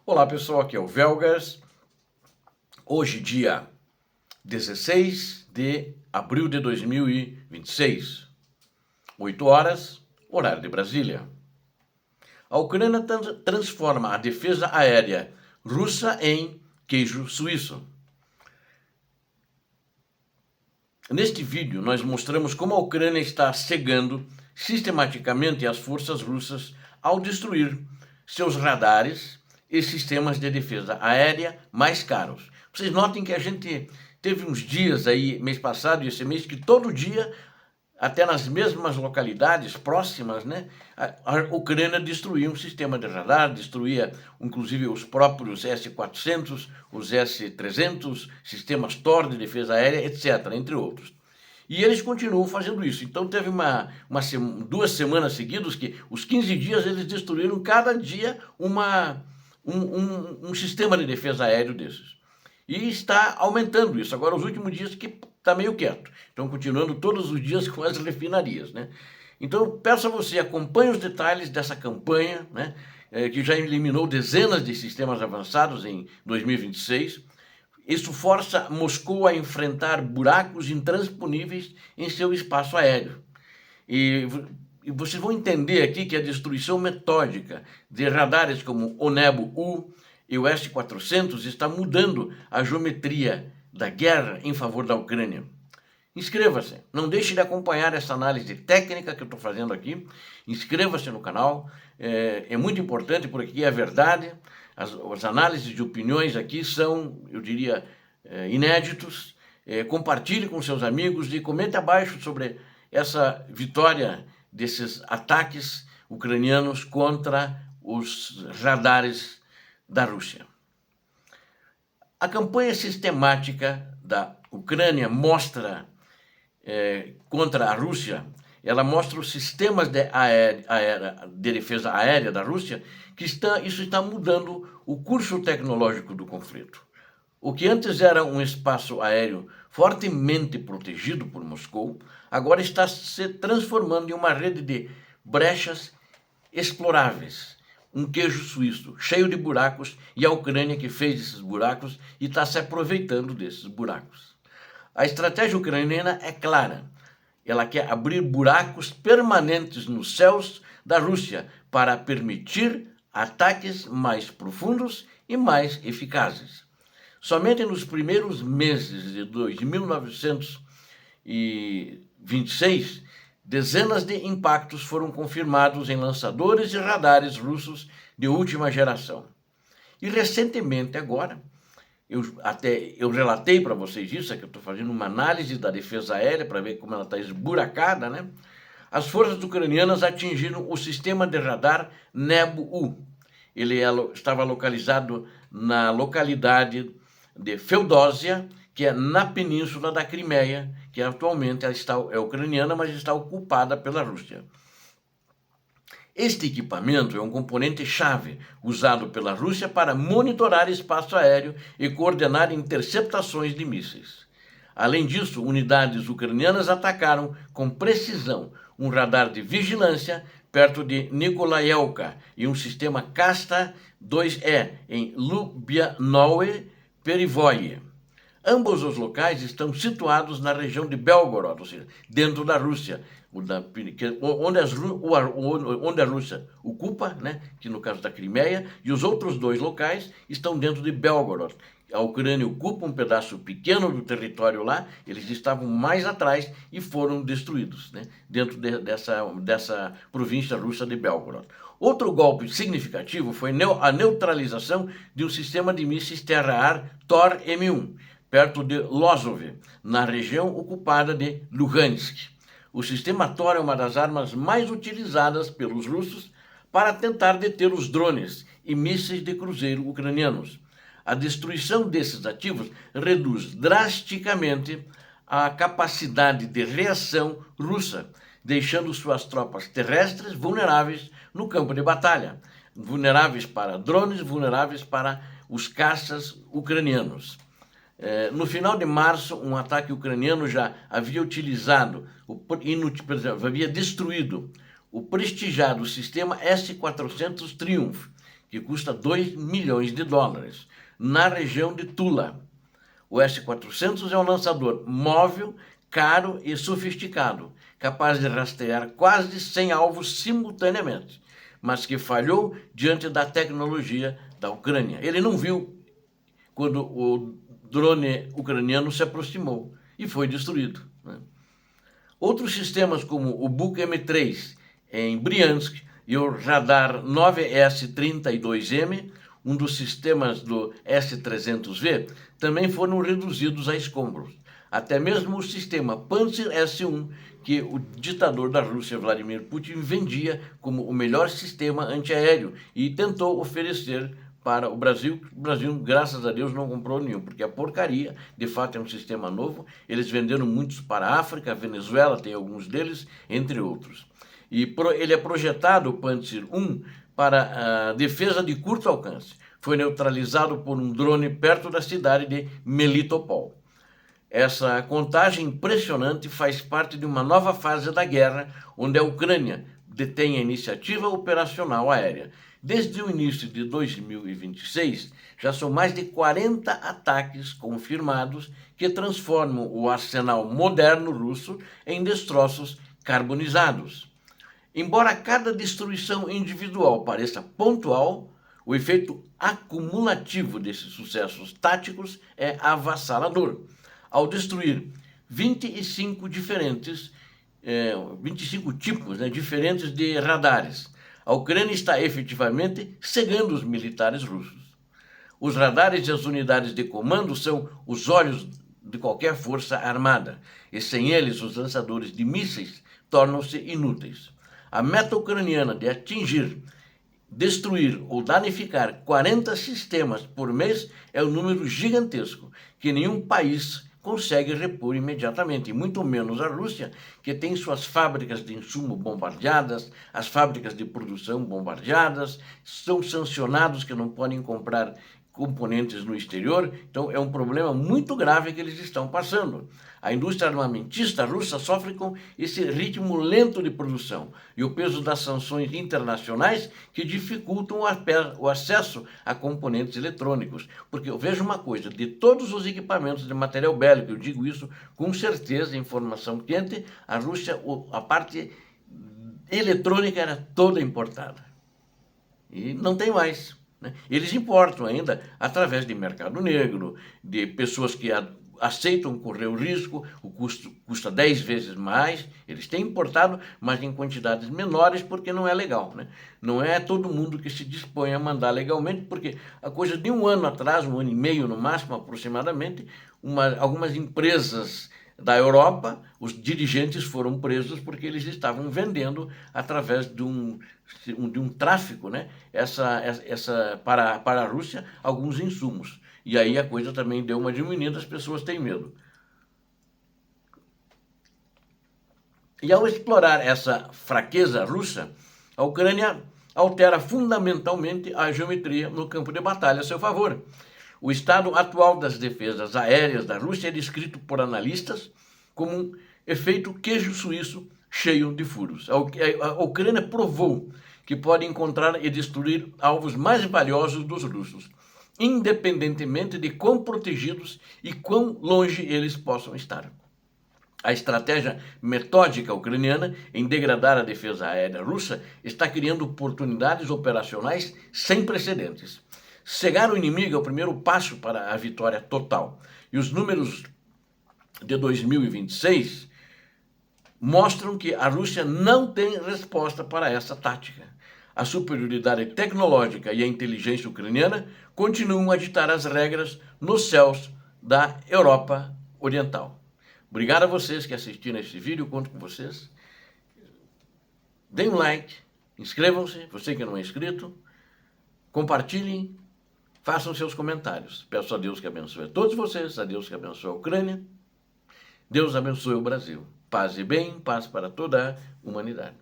Olá pessoal, aqui é o Velgas. Hoje, dia 16 de abril de 2026, 8 horas, horário de Brasília. A Ucrânia transforma a defesa aérea russa em queijo suíço. Neste vídeo, nós mostramos como a Ucrânia está cegando sistematicamente as forças russas ao destruir seus radares e sistemas de defesa aérea mais caros. Vocês notem que a gente teve uns dias aí, mês passado e esse mês, que todo dia, até nas mesmas localidades próximas, né, a Ucrânia destruía um sistema de radar, destruía inclusive os próprios S-400, os S-300, sistemas Tor de defesa aérea, etc., entre outros. E eles continuam fazendo isso. Então teve 2 semanas seguidas que os 15 dias eles destruíram cada dia um sistema de defesa aéreo desses. E está aumentando isso. Agora, os últimos dias que está meio quieto. Estão continuando todos os dias com as refinarias, né? Então, eu peço a você, acompanhe os detalhes dessa campanha, né, que já eliminou dezenas de sistemas avançados em 2026. Isso força Moscou a enfrentar buracos intransponíveis em seu espaço aéreo. E vocês vão entender aqui que a destruição metódica de radares como o Nebo-U e o S-400 está mudando a geometria da guerra em favor da Ucrânia. Inscreva-se, não deixe de acompanhar essa análise técnica que eu estou fazendo aqui. Inscreva-se no canal, é muito importante porque aqui é a verdade. As análises de opiniões aqui são, eu diria, inéditos. Compartilhe com seus amigos e comente abaixo sobre essa vitória desses ataques ucranianos contra os radares da Rússia. A campanha sistemática da Ucrânia mostra, contra a Rússia, ela mostra os sistemas de defesa aérea da Rússia, que isso está mudando o curso tecnológico do conflito. O que antes era um espaço aéreo fortemente protegido por Moscou, agora está se transformando em uma rede de brechas exploráveis. Um queijo suíço cheio de buracos, e a Ucrânia que fez esses buracos e está se aproveitando desses buracos. A estratégia ucraniana é clara. Ela quer abrir buracos permanentes nos céus da Rússia para permitir ataques mais profundos e mais eficazes. Somente nos primeiros meses de 1926, dezenas de impactos foram confirmados em lançadores e radares russos de última geração. E recentemente agora, eu relatei para vocês isso, é que eu estou fazendo uma análise da defesa aérea para ver como ela está esburacada, né? As forças ucranianas atingiram o sistema de radar Nebo-U. Ele estava localizado na localidade de Feodósia, que é na península da Crimeia, que atualmente é ucraniana, mas está ocupada pela Rússia. Este equipamento é um componente-chave usado pela Rússia para monitorar espaço aéreo e coordenar interceptações de mísseis. Além disso, unidades ucranianas atacaram com precisão um radar de vigilância perto de Nikolaevka e um sistema Kasta-2E em Lubianoe Perivoye. Ambos os locais estão situados na região de Belgorod, ou seja, dentro da Rússia, onde a Rússia ocupa, né, que no caso da Crimeia, e os outros 2 locais estão dentro de Belgorod. A Ucrânia ocupa um pedaço pequeno do território lá, eles estavam mais atrás e foram destruídos, né, dentro dessa província russa de Belgorod. Outro golpe significativo foi a neutralização de um sistema de mísseis terra-ar Tor M1, perto de Lozov, na região ocupada de Luhansk. O sistema Tor é uma das armas mais utilizadas pelos russos para tentar deter os drones e mísseis de cruzeiro ucranianos. A destruição desses ativos reduz drasticamente a capacidade de reação russa, deixando suas tropas terrestres vulneráveis no campo de batalha, vulneráveis para drones, vulneráveis para os caças ucranianos. No final de março, um ataque ucraniano já havia havia destruído o prestigiado sistema S-400 Triumph, que custa 2 milhões de dólares, na região de Tula. O S-400 é um lançador móvel, caro e sofisticado, capaz de rastrear quase 100 alvos simultaneamente, mas que falhou diante da tecnologia da Ucrânia. Ele não viu quando o drone ucraniano se aproximou e foi destruído, né? Outros sistemas como o Buk M3 em Briansk e o radar 9S-32M, um dos sistemas do S-300V, também foram reduzidos a escombros. Até mesmo o sistema Pantsir S-1, que o ditador da Rússia, Vladimir Putin, vendia como o melhor sistema antiaéreo e tentou oferecer para o Brasil. O Brasil, graças a Deus, não comprou nenhum, porque a porcaria, de fato, é um sistema novo. Eles venderam muitos para a África, a Venezuela tem alguns deles, entre outros. E ele é projetado, o Pantsir 1, para a defesa de curto alcance. Foi neutralizado por um drone perto da cidade de Melitopol. Essa contagem impressionante faz parte de uma nova fase da guerra, onde a Ucrânia detém a iniciativa operacional aérea. Desde o início de 2026, já são mais de 40 ataques confirmados que transformam o arsenal moderno russo em destroços carbonizados. Embora cada destruição individual pareça pontual, o efeito acumulativo desses sucessos táticos é avassalador. Ao destruir 25 tipos diferentes de radares, a Ucrânia está efetivamente cegando os militares russos. Os radares e as unidades de comando são os olhos de qualquer força armada, e sem eles os lançadores de mísseis tornam-se inúteis. A meta ucraniana de atingir, destruir ou danificar 40 sistemas por mês é um número gigantesco que nenhum país consegue repor imediatamente, e muito menos a Rússia, que tem suas fábricas de insumo bombardeadas, as fábricas de produção bombardeadas, são sancionados que não podem comprar componentes no exterior. Então é um problema muito grave que eles estão passando. A indústria armamentista russa sofre com esse ritmo lento de produção e o peso das sanções internacionais que dificultam o acesso a componentes eletrônicos. Porque eu vejo uma coisa, de todos os equipamentos de material bélico, eu digo isso com certeza, informação quente, a Rússia, a parte eletrônica era toda importada. E não tem mais. Eles importam ainda através de mercado negro, de pessoas que aceitam correr o risco, o custo custa 10 vezes mais. Eles têm importado, mas em quantidades menores, porque não é legal, né? Não é todo mundo que se dispõe a mandar legalmente, porque a coisa de um ano atrás, um ano e meio no máximo aproximadamente, algumas empresas da Europa, os dirigentes foram presos porque eles estavam vendendo através de um tráfico, né? Para a Rússia, alguns insumos. E aí a coisa também deu uma diminuída, as pessoas têm medo. E ao explorar essa fraqueza russa, a Ucrânia altera fundamentalmente a geometria no campo de batalha a seu favor. O estado atual das defesas aéreas da Rússia é descrito por analistas como um efeito queijo suíço cheio de furos. A Ucrânia provou que pode encontrar e destruir alvos mais valiosos dos russos, independentemente de quão protegidos e quão longe eles possam estar. A estratégia metódica ucraniana em degradar a defesa aérea russa está criando oportunidades operacionais sem precedentes. Cegar o inimigo é o primeiro passo para a vitória total. E os números de 2026 mostram que a Rússia não tem resposta para essa tática. A superioridade tecnológica e a inteligência ucraniana continuam a ditar as regras nos céus da Europa Oriental. Obrigado a vocês que assistiram esse vídeo, conto com vocês. Deem um like, inscrevam-se, você que não é inscrito, compartilhem, façam seus comentários. Peço a Deus que abençoe a todos vocês, a Deus que abençoe a Ucrânia, Deus abençoe o Brasil. Paz e bem, paz para toda a humanidade.